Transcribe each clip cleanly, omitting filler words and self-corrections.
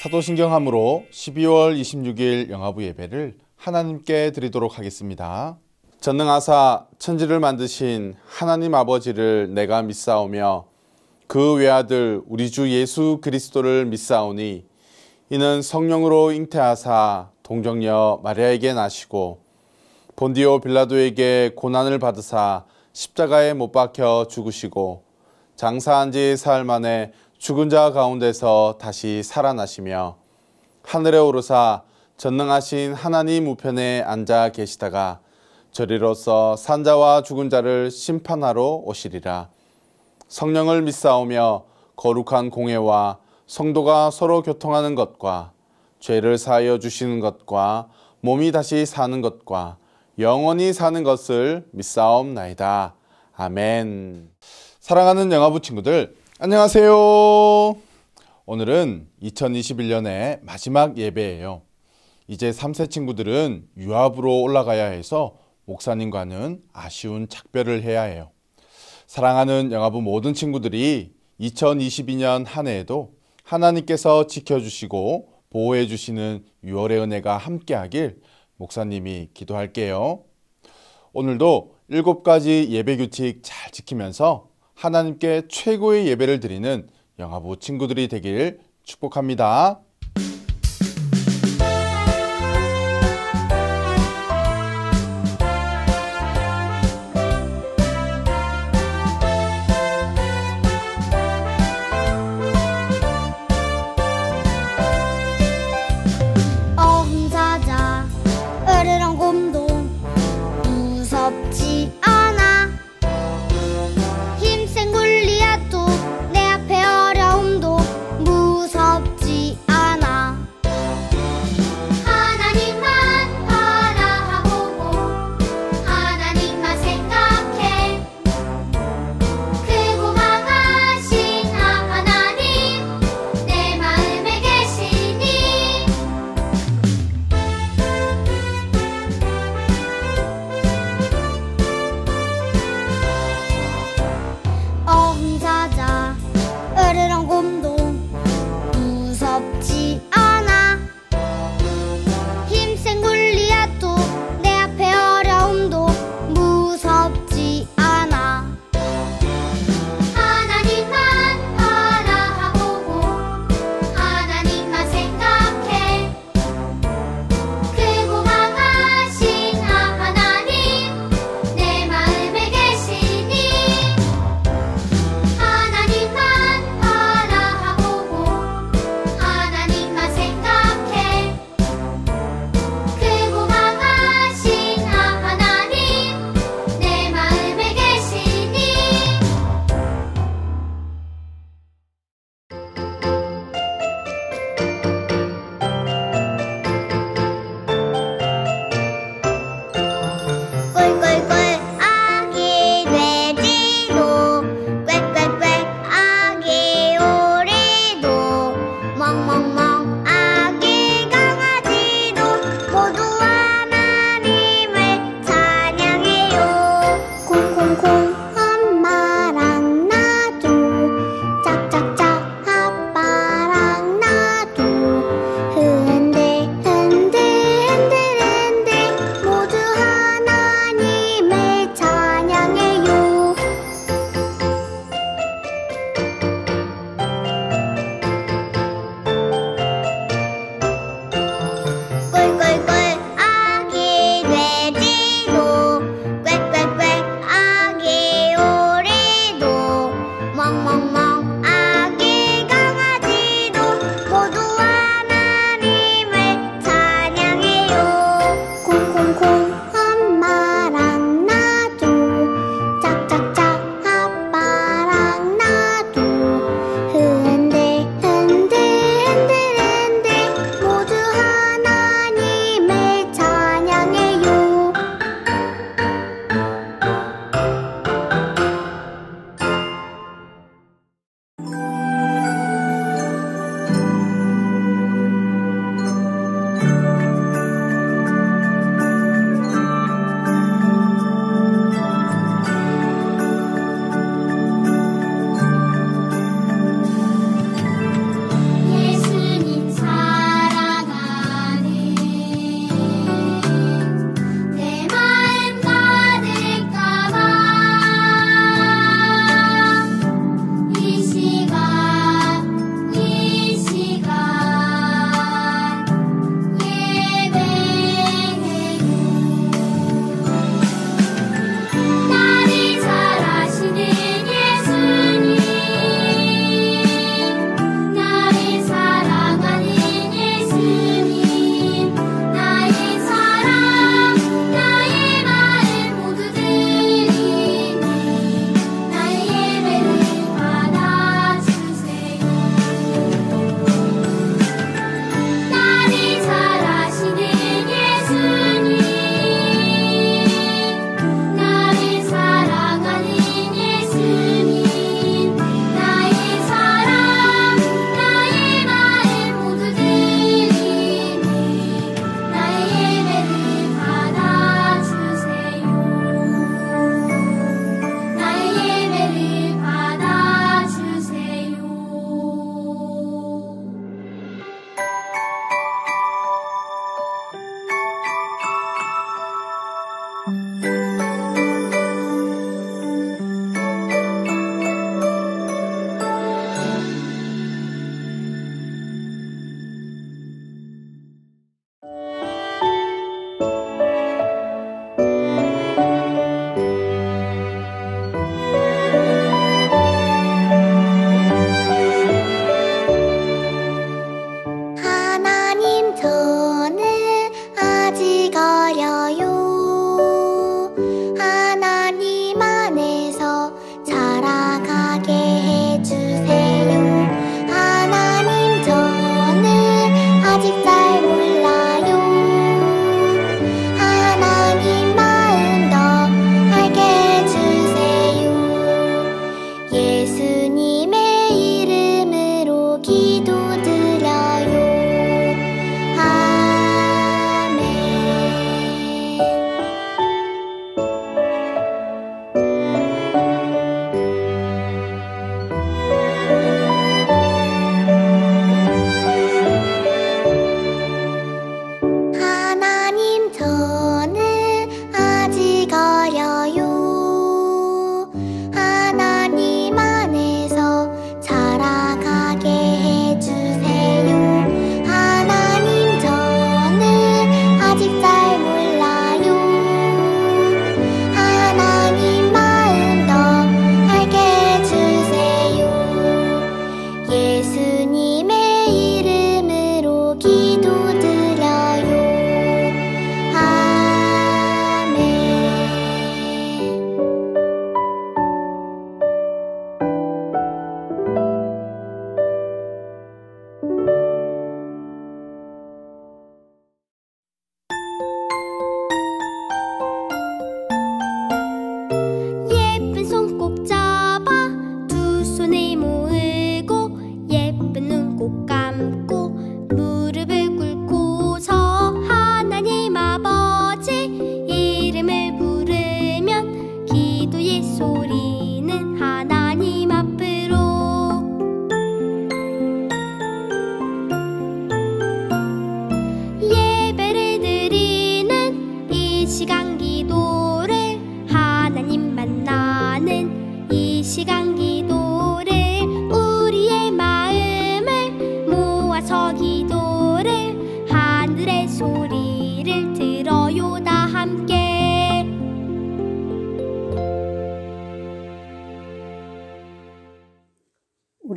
사도신경함으로 12월 26일 영화부 예배를 하나님께 드리도록 하겠습니다. 전능하사 천지를 만드신 하나님 아버지를 내가 믿사오며 그 외아들 우리 주 예수 그리스도를 믿사오니 이는 성령으로 잉태하사 동정녀 마리아에게 나시고 본디오 빌라도에게 고난을 받으사 십자가에 못 박혀 죽으시고 장사한 지 사흘 만에 죽은 자 가운데서 다시 살아나시며 하늘에 오르사 전능하신 하나님 우편에 앉아 계시다가 저리로서 산자와 죽은 자를 심판하러 오시리라. 성령을 믿사오며 거룩한 공회와 성도가 서로 교통하는 것과 죄를 사하여 주시는 것과 몸이 다시 사는 것과 영원히 사는 것을 믿사옵나이다. 아멘. 사랑하는 영화부 친구들, 안녕하세요. 오늘은 2021년의 마지막 예배예요. 이제 3세 친구들은 유압으로 올라가야 해서 목사님과는 아쉬운 작별을 해야 해요. 사랑하는 영화부 모든 친구들이 2022년 한 해에도 하나님께서 지켜주시고 보호해 주시는 6월의 은혜가 함께하길 목사님이 기도할게요. 오늘도 7가지 예배 규칙 잘 지키면서 하나님께 최고의 예배를 드리는 영화부 친구들이 되길 축복합니다. 어흥사자 으르렁 곰도 무섭지 않아. 힘센 골리앗도 내 앞에 어려움도 무섭지 않아.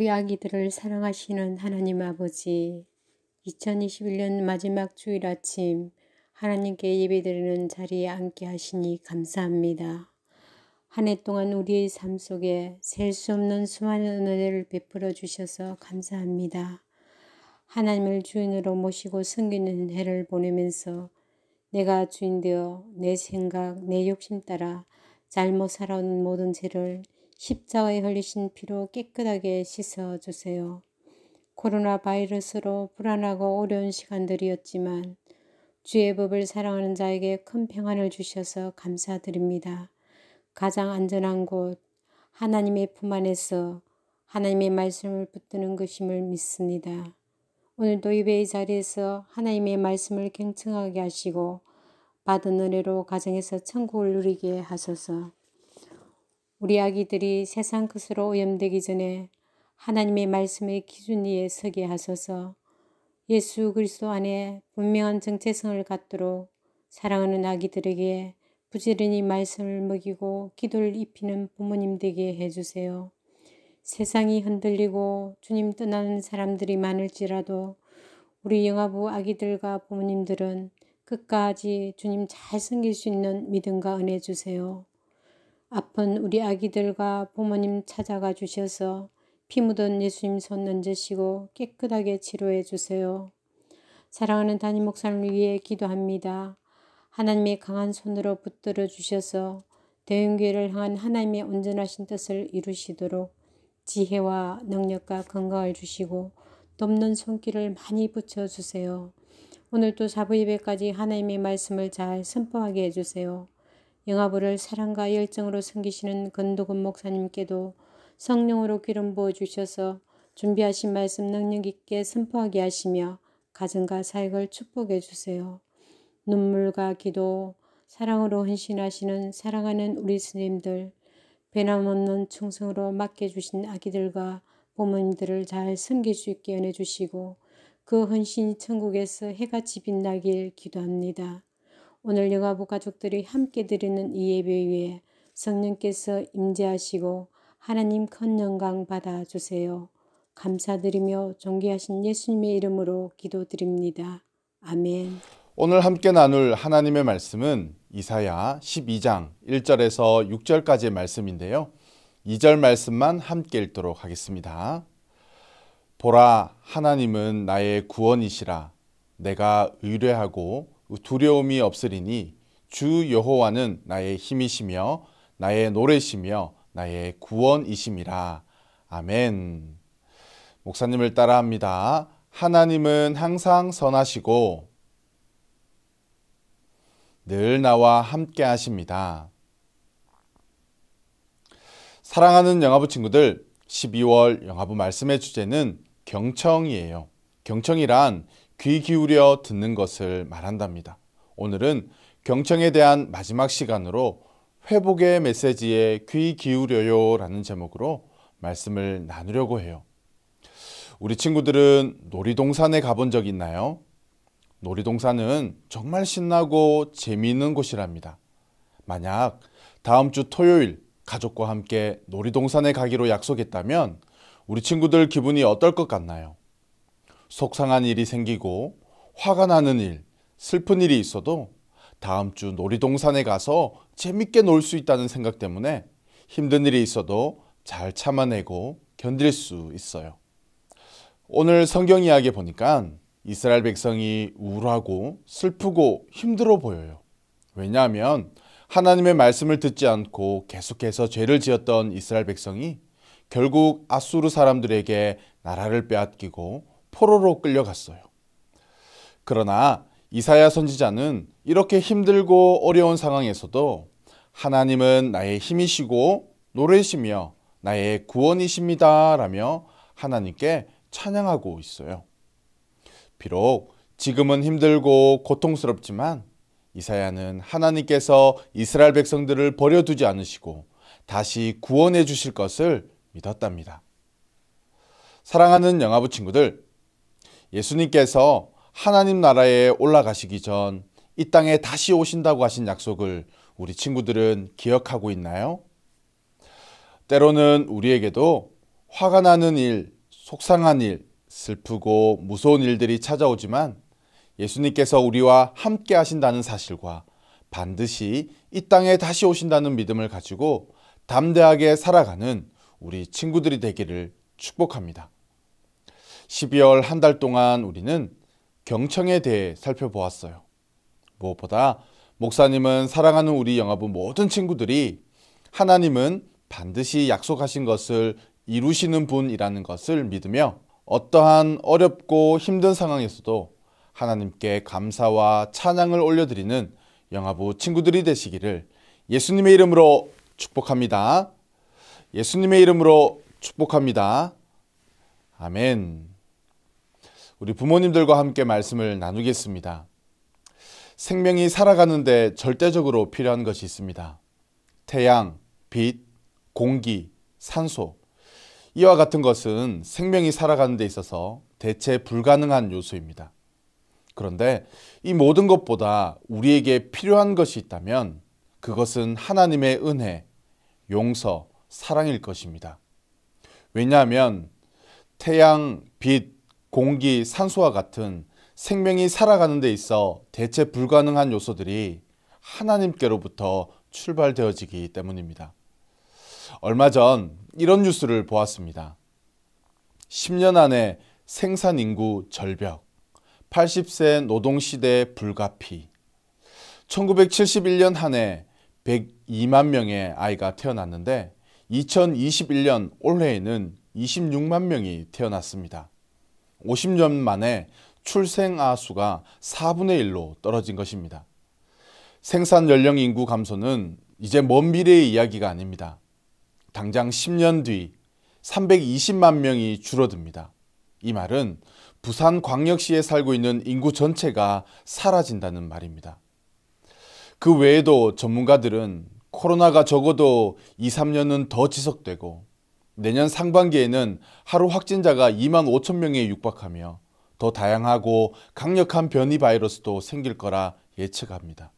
우리 아기들을 사랑하시는 하나님 아버지, 2021년 마지막 주일 아침 하나님께 예배드리는 자리에 앉게 하시니 감사합니다. 한 해 동안 우리의 삶 속에 셀 수 없는 수많은 은혜를 베풀어 주셔서 감사합니다. 하나님을 주인으로 모시고 섬기는 해를 보내면서 내가 주인 되어 내 생각, 내 욕심 따라 잘못 살아온 모든 죄를 십자가에 흘리신 피로 깨끗하게 씻어주세요. 코로나 바이러스로 불안하고 어려운 시간들이었지만 주의 법을 사랑하는 자에게 큰 평안을 주셔서 감사드립니다. 가장 안전한 곳, 하나님의 품 안에서 하나님의 말씀을 붙드는 것임을 믿습니다. 오늘도 예배의 자리에서 하나님의 말씀을 경청하게 하시고 받은 은혜로 가정에서 천국을 누리게 하소서. 우리 아기들이 세상 것으로 오염되기 전에 하나님의 말씀의 기준 위에 서게 하소서. 예수 그리스도 안에 분명한 정체성을 갖도록 사랑하는 아기들에게 부지런히 말씀을 먹이고 기도를 입히는 부모님 되게 해주세요. 세상이 흔들리고 주님 떠나는 사람들이 많을지라도 우리 영아부 아기들과 부모님들은 끝까지 주님 잘 섬길 수 있는 믿음과 은혜 주세요. 아픈 우리 아기들과 부모님 찾아가 주셔서 피 묻은 예수님 손 얹으시고 깨끗하게 치료해 주세요. 사랑하는 담임 목사님을 위해 기도합니다. 하나님의 강한 손으로 붙들어 주셔서 대형교회를 향한 하나님의 온전하신 뜻을 이루시도록 지혜와 능력과 건강을 주시고 돕는 손길을 많이 붙여주세요. 오늘도 사부 예배까지 하나님의 말씀을 잘 선포하게 해주세요. 영아부를 사랑과 열정으로 섬기시는 건도근 목사님께도 성령으로 기름 부어주셔서 준비하신 말씀 능력 있게 선포하게 하시며 가정과 사역을 축복해 주세요. 눈물과 기도, 사랑으로 헌신하시는 사랑하는 우리 스님들, 변함없는 충성으로 맡겨주신 아기들과 부모님들을 잘 섬길 수 있게 은혜 주시고 그 헌신이 천국에서 해같이 빛나길 기도합니다. 오늘 영아부 가족들이 함께 드리는 이 예배 위에 성령께서 임재하시고 하나님 큰 영광 받아주세요. 감사드리며 존귀하신 예수님의 이름으로 기도드립니다. 아멘. 오늘 함께 나눌 하나님의 말씀은 이사야 12장 1절에서 6절까지의 말씀인데요. 2절 말씀만 함께 읽도록 하겠습니다. 보라, 하나님은 나의 구원이시라. 내가 의뢰하고 두려움이 없으리니 주 여호와는 나의 힘이시며 나의 노래시며 나의 구원이심이라. 아멘. 목사님을 따라합니다. 하나님은 항상 선하시고 늘 나와 함께 하십니다. 사랑하는 영아부 친구들, 12월 영아부 말씀의 주제는 경청이에요. 경청이란 귀 기울여 듣는 것을 말한답니다. 오늘은 경청에 대한 마지막 시간으로 회복의 메시지에 귀 기울여요 라는 제목으로 말씀을 나누려고 해요. 우리 친구들은 놀이동산에 가본 적 있나요? 놀이동산은 정말 신나고 재미있는 곳이랍니다. 만약 다음 주 토요일 가족과 함께 놀이동산에 가기로 약속했다면 우리 친구들 기분이 어떨 것 같나요? 속상한 일이 생기고 화가 나는 일, 슬픈 일이 있어도 다음 주 놀이동산에 가서 재밌게 놀 수 있다는 생각 때문에 힘든 일이 있어도 잘 참아내고 견딜 수 있어요. 오늘 성경 이야기 보니까 이스라엘 백성이 우울하고 슬프고 힘들어 보여요. 왜냐하면 하나님의 말씀을 듣지 않고 계속해서 죄를 지었던 이스라엘 백성이 결국 아수르 사람들에게 나라를 빼앗기고 포로로 끌려갔어요. 그러나 이사야 선지자는 이렇게 힘들고 어려운 상황에서도 하나님은 나의 힘이시고 노래시며 나의 구원이십니다 라며 하나님께 찬양하고 있어요. 비록 지금은 힘들고 고통스럽지만 이사야는 하나님께서 이스라엘 백성들을 버려두지 않으시고 다시 구원해 주실 것을 믿었답니다. 사랑하는 영아부 친구들, 예수님께서 하나님 나라에 올라가시기 전 이 땅에 다시 오신다고 하신 약속을 우리 친구들은 기억하고 있나요? 때로는 우리에게도 화가 나는 일, 속상한 일, 슬프고 무서운 일들이 찾아오지만 예수님께서 우리와 함께 하신다는 사실과 반드시 이 땅에 다시 오신다는 믿음을 가지고 담대하게 살아가는 우리 친구들이 되기를 축복합니다. 12월 한 달 동안 우리는 경청에 대해 살펴보았어요. 무엇보다 목사님은 사랑하는 우리 영화부 모든 친구들이 하나님은 반드시 약속하신 것을 이루시는 분이라는 것을 믿으며 어떠한 어렵고 힘든 상황에서도 하나님께 감사와 찬양을 올려드리는 영화부 친구들이 되시기를 예수님의 이름으로 축복합니다. 예수님의 이름으로 축복합니다. 아멘. 우리 부모님들과 함께 말씀을 나누겠습니다. 생명이 살아가는데 절대적으로 필요한 것이 있습니다. 태양, 빛, 공기, 산소. 이와 같은 것은 생명이 살아가는 데 있어서 대체 불가능한 요소입니다. 그런데 이 모든 것보다 우리에게 필요한 것이 있다면 그것은 하나님의 은혜, 용서, 사랑일 것입니다. 왜냐하면 태양, 빛, 공기, 산소와 같은 생명이 살아가는 데 있어 대체 불가능한 요소들이 하나님께로부터 출발되어지기 때문입니다. 얼마 전 이런 뉴스를 보았습니다. 10년 안에 생산 인구 절벽, 80세 노동시대 불가피, 1971년 한 해 102만 명의 아이가 태어났는데 2021년 올해에는 26만 명이 태어났습니다. 50년 만에 출생아 수가 4분의 1로 떨어진 것입니다. 생산 연령 인구 감소는 이제 먼 미래의 이야기가 아닙니다. 당장 10년 뒤 320만 명이 줄어듭니다. 이 말은 부산광역시에 살고 있는 인구 전체가 사라진다는 말입니다. 그 외에도 전문가들은 코로나가 적어도 2, 3년은 더 지속되고 내년 상반기에는 하루 확진자가 2만 5천 명에 육박하며 더 다양하고 강력한 변이 바이러스도 생길 거라 예측합니다.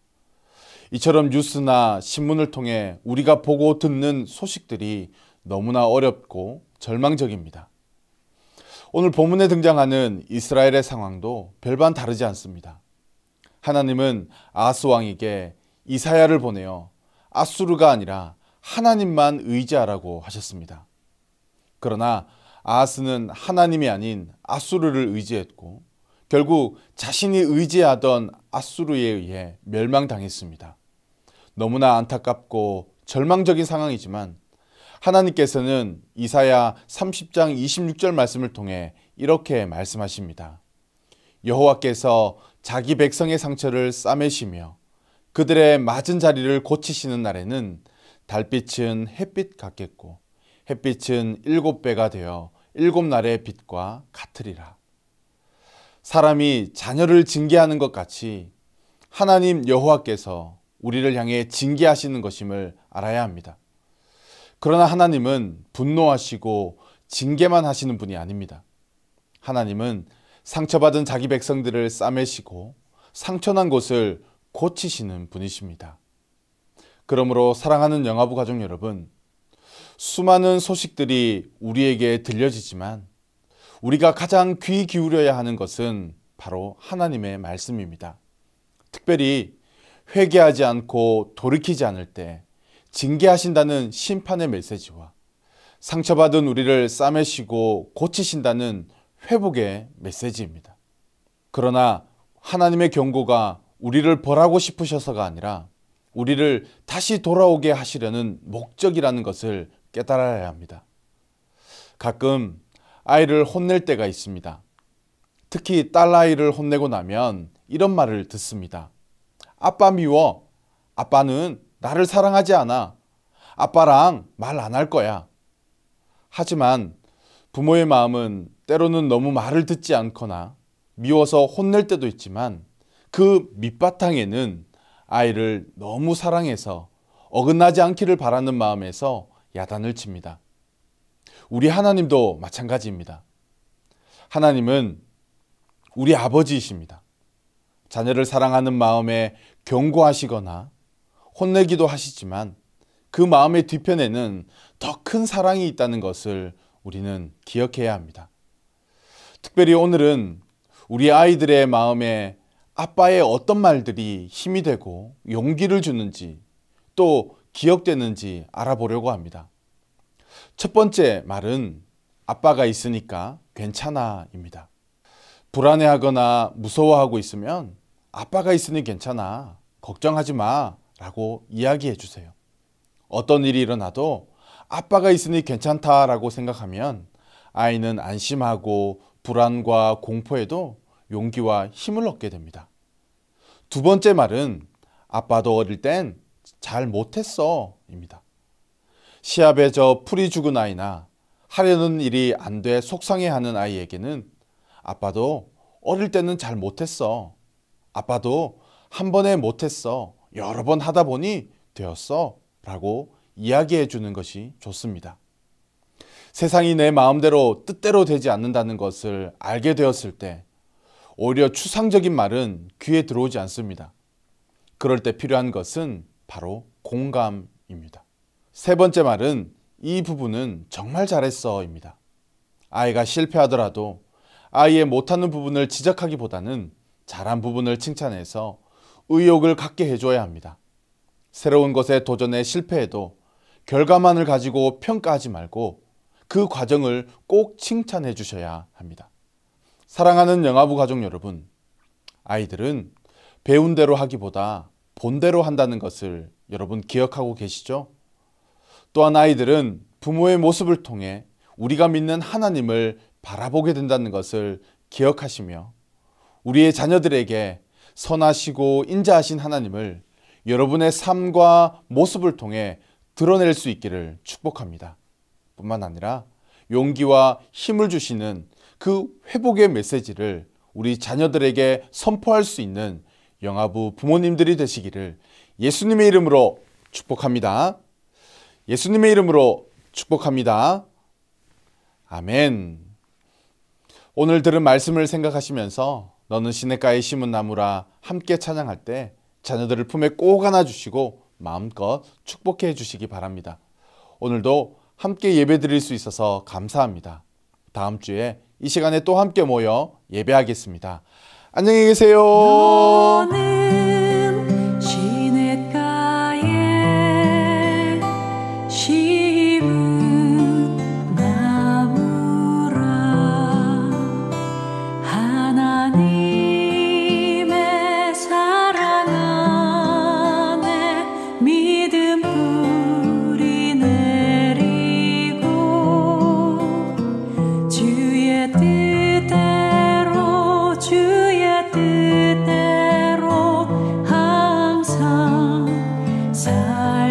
이처럼 뉴스나 신문을 통해 우리가 보고 듣는 소식들이 너무나 어렵고 절망적입니다. 오늘 본문에 등장하는 이스라엘의 상황도 별반 다르지 않습니다. 하나님은 아하스 왕에게 이사야를 보내어 아수르가 아니라 하나님만 의지하라고 하셨습니다. 그러나 아하스는 하나님이 아닌 아수르를 의지했고 결국 자신이 의지하던 아수르에 의해 멸망당했습니다. 너무나 안타깝고 절망적인 상황이지만 하나님께서는 이사야 30장 26절 말씀을 통해 이렇게 말씀하십니다. 여호와께서 자기 백성의 상처를 싸매시며 그들의 맞은 자리를 고치시는 날에는 달빛은 햇빛 같겠고 햇빛은 7배가 되어 7날의 빛과 같으리라. 사람이 자녀를 징계하는 것 같이 하나님 여호와께서 우리를 향해 징계하시는 것임을 알아야 합니다. 그러나 하나님은 분노하시고 징계만 하시는 분이 아닙니다. 하나님은 상처받은 자기 백성들을 싸매시고 상처난 곳을 고치시는 분이십니다. 그러므로 사랑하는 영화부 가족 여러분, 수많은 소식들이 우리에게 들려지지만 우리가 가장 귀 기울여야 하는 것은 바로 하나님의 말씀입니다. 특별히 회개하지 않고 돌이키지 않을 때 징계하신다는 심판의 메시지와 상처받은 우리를 싸매시고 고치신다는 회복의 메시지입니다. 그러나 하나님의 경고가 우리를 벌하고 싶으셔서가 아니라 우리를 다시 돌아오게 하시려는 목적이라는 것을 깨달아야 합니다. 가끔 아이를 혼낼 때가 있습니다. 특히 딸아이를 혼내고 나면 이런 말을 듣습니다. 아빠 미워. 아빠는 나를 사랑하지 않아. 아빠랑 말 안 할 거야. 하지만 부모의 마음은 때로는 너무 말을 듣지 않거나 미워서 혼낼 때도 있지만 그 밑바탕에는 아이를 너무 사랑해서 어긋나지 않기를 바라는 마음에서 야단을 칩니다. 우리 하나님도 마찬가지입니다. 하나님은 우리 아버지이십니다. 자녀를 사랑하는 마음에 경고하시거나 혼내기도 하시지만 그 마음의 뒤편에는 더 큰 사랑이 있다는 것을 우리는 기억해야 합니다. 특별히 오늘은 우리 아이들의 마음에 아빠의 어떤 말들이 힘이 되고 용기를 주는지 또 기억되는지 알아보려고 합니다. 첫 번째 말은 아빠가 있으니까 괜찮아입니다. 불안해하거나 무서워하고 있으면 아빠가 있으니 괜찮아, 걱정하지 마 라고 이야기해 주세요. 어떤 일이 일어나도 아빠가 있으니 괜찮다라고 생각하면 아이는 안심하고 불안과 공포에도 용기와 힘을 얻게 됩니다. 두 번째 말은 아빠도 어릴 땐 잘 못했어 입니다. 시합에 저 풀이 죽은 아이나 하려는 일이 안 돼 속상해하는 아이에게는 아빠도 어릴 때는 잘 못했어, 아빠도 한 번에 못했어, 여러 번 하다 보니 되었어 라고 이야기해 주는 것이 좋습니다. 세상이 내 마음대로 뜻대로 되지 않는다는 것을 알게 되었을 때 오히려 추상적인 말은 귀에 들어오지 않습니다. 그럴 때 필요한 것은 바로 공감입니다. 세 번째 말은 이 부분은 정말 잘했어 입니다. 아이가 실패하더라도 아이의 못하는 부분을 지적하기보다는 잘한 부분을 칭찬해서 의욕을 갖게 해줘야 합니다. 새로운 것에 도전해 실패해도 결과만을 가지고 평가하지 말고 그 과정을 꼭 칭찬해 주셔야 합니다. 사랑하는 영아부 가족 여러분, 아이들은 배운 대로 하기보다 본 대로 한다는 것을 여러분 기억하고 계시죠? 또한 아이들은 부모의 모습을 통해 우리가 믿는 하나님을 바라보게 된다는 것을 기억하시며 우리의 자녀들에게 선하시고 인자하신 하나님을 여러분의 삶과 모습을 통해 드러낼 수 있기를 축복합니다. 뿐만 아니라 용기와 힘을 주시는 그 회복의 메시지를 우리 자녀들에게 선포할 수 있는 영아부 부모님들이 되시기를 예수님의 이름으로 축복합니다. 예수님의 이름으로 축복합니다. 아멘. 오늘 들은 말씀을 생각하시면서 너는 시냇가에 심은 나무라 함께 찬양할 때 자녀들을 품에 꼭 안아주시고 마음껏 축복해 주시기 바랍니다. 오늘도 함께 예배 드릴 수 있어서 감사합니다. 다음 주에 이 시간에 또 함께 모여 예배하겠습니다. 안녕히 계세요. 너는 시냇가에 심은 나무라 하나님의 사랑 안에 믿음 뿌리 내리고 주의 뜻대로 항상 살